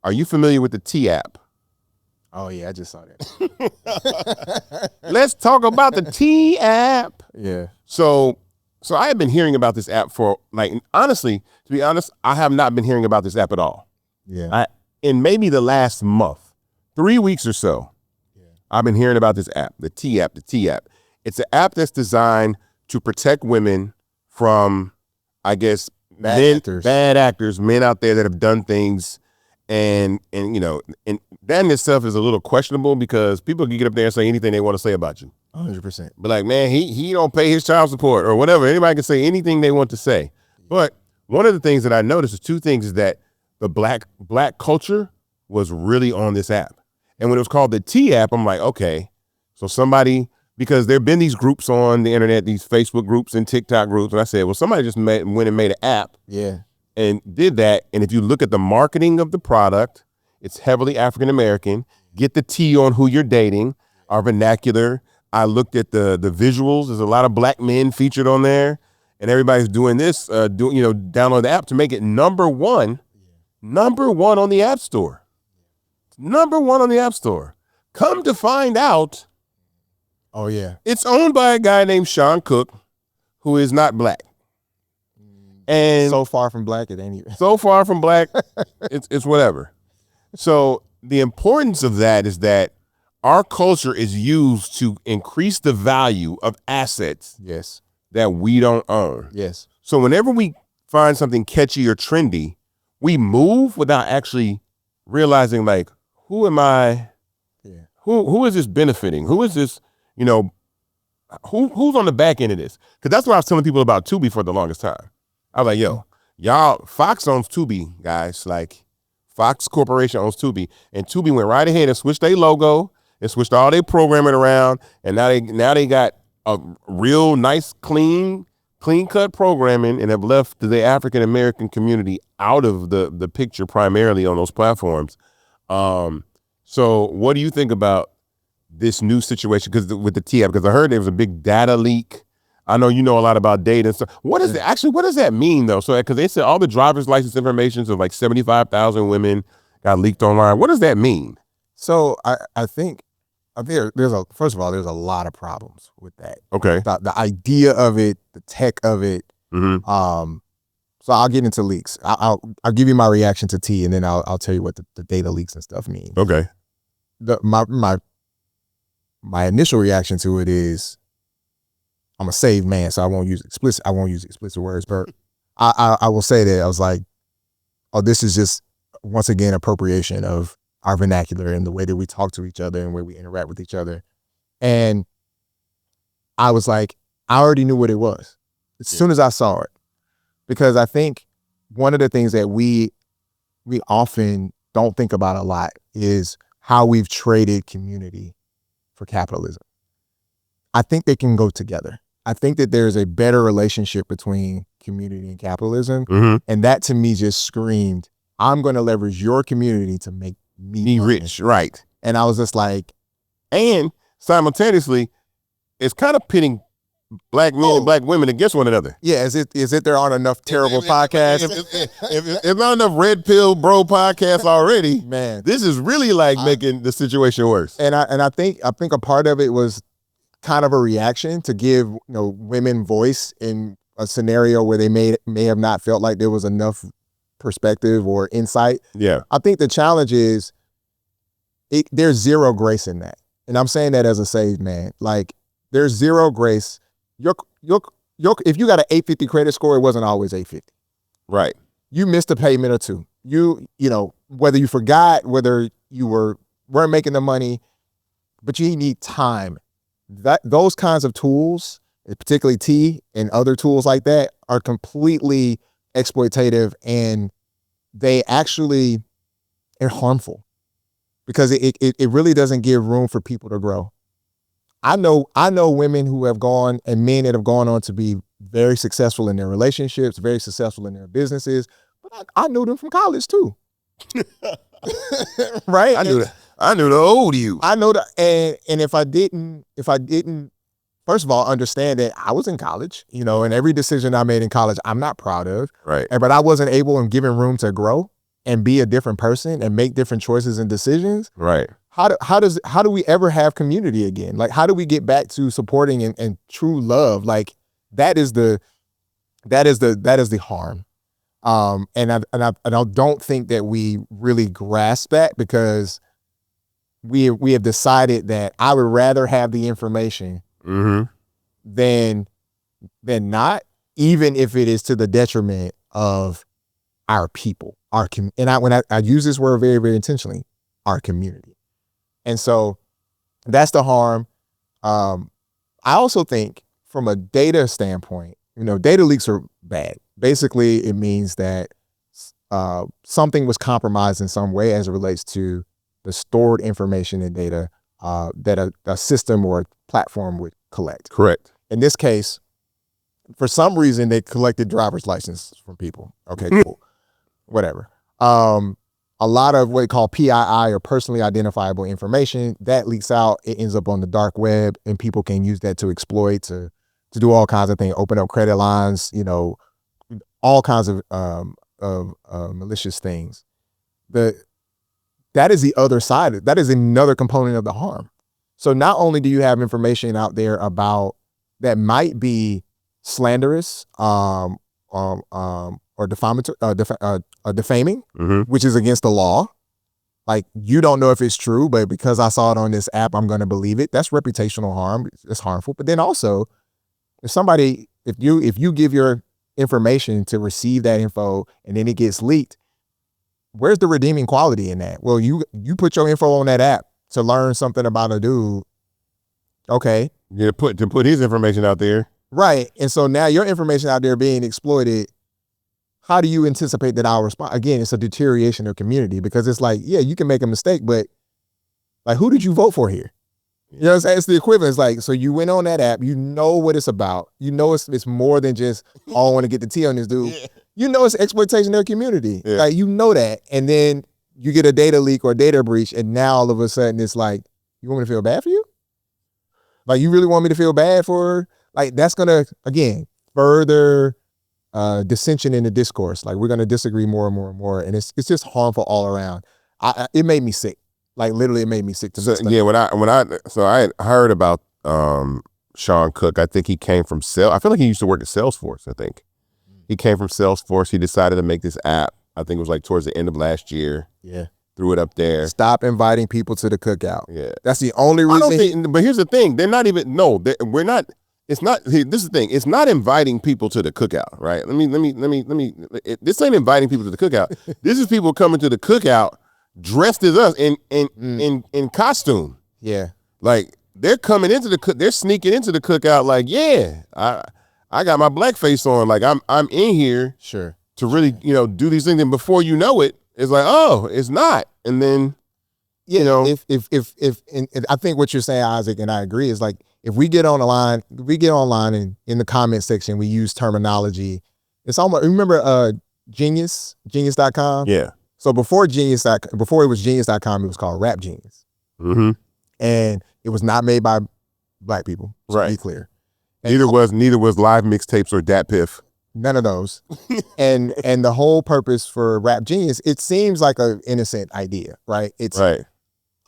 Are you familiar with the T app? Oh yeah, I just saw that. Let's talk about the T app. Yeah. So I have been hearing about this app for, like, honestly, to be honest, I have not been hearing about this app at all. Yeah. In maybe the last month, 3 weeks or so, I've been hearing about this app, the T app. It's an app that's designed to protect women from, I guess, bad actors, men out there that have done things. And you know, and that in itself is a little questionable because people can get up there and say anything they want to say about you. 100%. But like, man, he don't pay his child support or whatever. Anybody can say anything they want to say. But one of the things that I noticed is two things, is that the black culture was really on this app. And when it was called the T app, I'm like, okay, so somebody, because there have been these groups on the internet, these Facebook groups and TikTok groups, and I said, well, somebody just went and made an app. Yeah. And did that. And if you look at the marketing of the product, it's heavily African-American. Get the T on who you're dating, our vernacular. I looked at the visuals. There's a lot of black men featured on there. And everybody's doing this, download the app to make it number one on the App Store. Number one on the App Store. Come to find out. Oh, yeah. It's owned by a guy named Sean Cook, who is not black. And so far from black, it ain't even. So far from black, it's whatever. So the importance of that is that our culture is used to increase the value of assets that we don't own. Yes. So whenever we find something catchy or trendy, we move without actually realizing, like, who am I? Yeah. Who is this benefiting? Who is this, who's on the back end of this? Because that's what I was telling people about Tubi for the longest time. I was like, y'all, Fox owns Tubi, guys. Like, Fox Corporation owns Tubi. And Tubi went right ahead and switched their logo and switched all their programming around. And now they got a real nice, clean cut programming, and have left the African-American community out of the picture primarily on those platforms. So what do you think about this new situation? Because with the T app, because I heard there was a big data leak. I know you know a lot about data and stuff. What does that mean though? So, because they said all the driver's license information of like 75,000 women got leaked online. What does that mean? So I think there's first of all, there's a lot of problems with that. Okay. The idea of it, the tech of it. Mm-hmm. So I'll get into leaks. I'll give you my reaction to T, and then I'll tell you what the data leaks and stuff mean. Okay. My initial reaction to it is, I'm a saved man, so I won't use explicit words, but I will say that I was like, oh, this is just, once again, appropriation of our vernacular and the way that we talk to each other and where we interact with each other. And I was like, I already knew what it was as soon as I saw it, because I think one of the things that we often don't think about a lot is how we've traded community for capitalism. I think they can go together. I think that there's a better relationship between community and capitalism. Mm-hmm. And that to me just screamed, I'm going to leverage your community to make me rich. Right. And I was just like, and simultaneously, it's kind of pitting black men and black women against one another. Yeah. Is it there aren't enough terrible podcasts? If not enough red pill bro podcasts already, man, this is really like making the situation worse. And I think a part of it was kind of a reaction to give women voice in a scenario where they may have not felt like there was enough perspective or insight. Yeah. I think the challenge is there's zero grace in that. And I'm saying that as a saved man. Like, there's zero grace. If you got an 850 credit score, it wasn't always 850. Right. You missed a payment or two. Whether you forgot, whether you weren't making the money, but you need time. Those kinds of tools, particularly T and other tools like that, are completely exploitative, and they actually are harmful because it really doesn't give room for people to grow. I know women who have gone, and men that have gone on to be very successful in their relationships, very successful in their businesses, but I knew them from college too. Right? I knew the old you. I know that, and if I didn't, first of all, understand that I was in college, and every decision I made in college, I'm not proud of. Right. But I wasn't able and given room to grow. and be a different person and make different choices and decisions, Right. how do we ever have community again? Like, how do we get back to supporting and true love? Like, that is the harm. And I don't think that we really grasp that, because we have decided that I would rather have the information than not, even if it is to the detriment of our people, when I use this word very, very intentionally, our community. And so that's the harm. I also think from a data standpoint, data leaks are bad. Basically, it means that something was compromised in some way as it relates to the stored information and data that a system or a platform would collect. Correct. In this case, for some reason, they collected driver's license from people. Okay, cool. Whatever. A lot of what they call PII, or personally identifiable information, that leaks out. It ends up on the dark web, and people can use that to exploit, to do all kinds of things, open up credit lines, all kinds of malicious things. That is the other side. That is another component of the harm. So not only do you have information out there about that might be slanderous, or defaming, which is against the law. Like, you don't know if it's true, but because I saw it on this app, I'm going to believe it. That's reputational harm. It's harmful. But then also, if you give your information to receive that info and then it gets leaked, where's the redeeming quality in that? Well, you put your info on that app to learn something about a dude. Okay. Yeah, to put his information out there. Right. And so now your information out there being exploited, how do you anticipate that I'll respond? Again, it's a deterioration of community, because it's like, yeah, you can make a mistake, but like, who did you vote for here? You know what I'm saying? It's the equivalent. It's like, so you went on that app, you know what it's about. You know it's more than just, oh, I want to get the tea on this dude. Yeah. You know it's exploitation of community. Yeah. Like, you know that. And then you get a data leak or data breach, and now all of a sudden it's like, you want me to feel bad for you? Like, you really want me to feel bad for her? Like, that's going to, again, further dissension in the discourse. Like, we're going to disagree more and more and more. And it's just harmful all around. It made me sick. Like, literally, it made me sick to so, yeah, I heard about Sean Cook. I think he came from I feel like he used to work at Salesforce, I think. He came from Salesforce. He decided to make this app. I think it was like towards the end of last year. Yeah. Threw it up there. Stop inviting people to the cookout. Yeah. That's the only reason. But here's the thing. They're not even, we're not. It's not, this is the thing. It's not inviting people to the cookout, right? This ain't inviting people to the cookout. This is people coming to the cookout dressed as us in costume. Yeah. Like, they're coming they're sneaking into the cookout like, yeah, I got my blackface on. Like, I'm in here. Sure. To really, do these things. And before you know it, it's like, oh, it's not. And then, if I think what you're saying, Isaac, and I agree, is like, if we get online and in the comment section, we use terminology. It's almost, remember genius.com? Yeah. So before it was genius.com, it was called Rap Genius. Mm-hmm. And it was not made by black people, to be clear. Neither was Live Mixtapes or Dat Piff. None of those. and the whole purpose for Rap Genius, it seems like an innocent idea, right? It's right.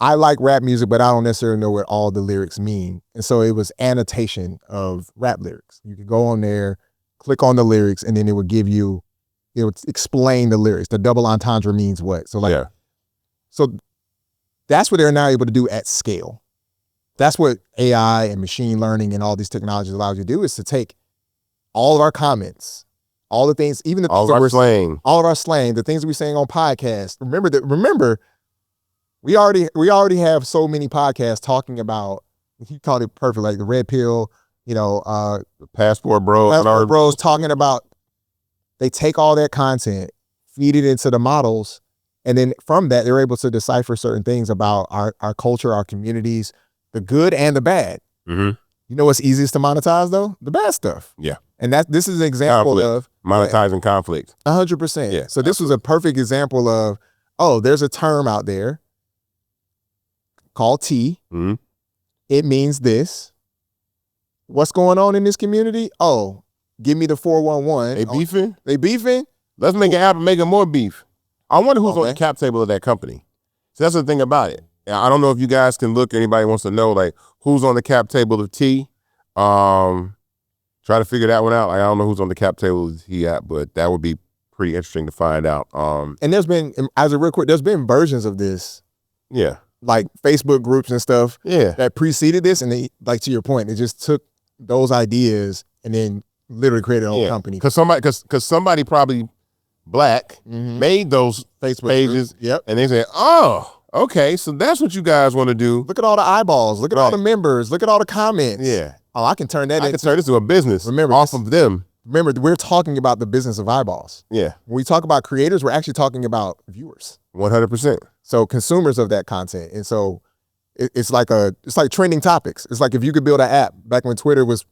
I like rap music, but I don't necessarily know what all the lyrics mean. And so it was annotation of rap lyrics. You could go on there, click on the lyrics, and then it would explain the lyrics. The double entendre means what? So that's what they're now able to do at scale. That's what AI and machine learning and all these technologies allows you to do, is to take all of our comments, all the things, even the all of our slang, the things we're saying on podcasts. Remember, we already have so many podcasts talking about, you called it perfect, like the Red Pill, the Passport Bros talking about, they take all that content, feed it into the models, and then from that, they're able to decipher certain things about our culture, our communities, the good and the bad. Mm-hmm. You know what's easiest to monetize, though? The bad stuff. Yeah. And this is an example of monetizing conflict. 100%. Yeah. So this was a perfect example of, there's a term out there called T. Mm-hmm. It means this. What's going on in this community? Oh, give me the 411. They beefing? They beefing? Let's make an app and make it more beef. I wonder who's on Okay. the cap table of that company. So that's the thing about it. I don't know if you guys can look. Anybody wants to know like who's on the cap table of T. Try to figure that one out. Like, I don't know who's on the cap table of T at, but that would be pretty interesting to find out. And there's been, as a real quick, there's been versions of this, Yeah. like Facebook groups and stuff Yeah. that preceded this, and they, like to your point, they just took those ideas and then literally created a whole company. Because somebody probably black made those Facebook pages. groups. Yep. And they say, oh, okay, so that's what you guys want to do. Look at all the eyeballs. Look at all the members. Look at all the comments. Yeah. Oh, I can turn that I can turn this into a business. Remember, off of them. Remember, we're talking about the business of eyeballs. Yeah. When we talk about creators, we're actually talking about viewers. 100%. So consumers of that content. And so it's like trending topics. It's like if you could build an app back when Twitter was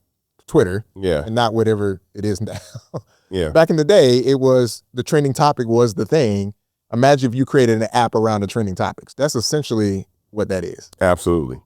Twitter. Yeah. And not whatever it is now. Yeah. Back in the day, it was the trending topic was the thing. Imagine if you created an app around the trending topics. That's essentially what that is. Absolutely.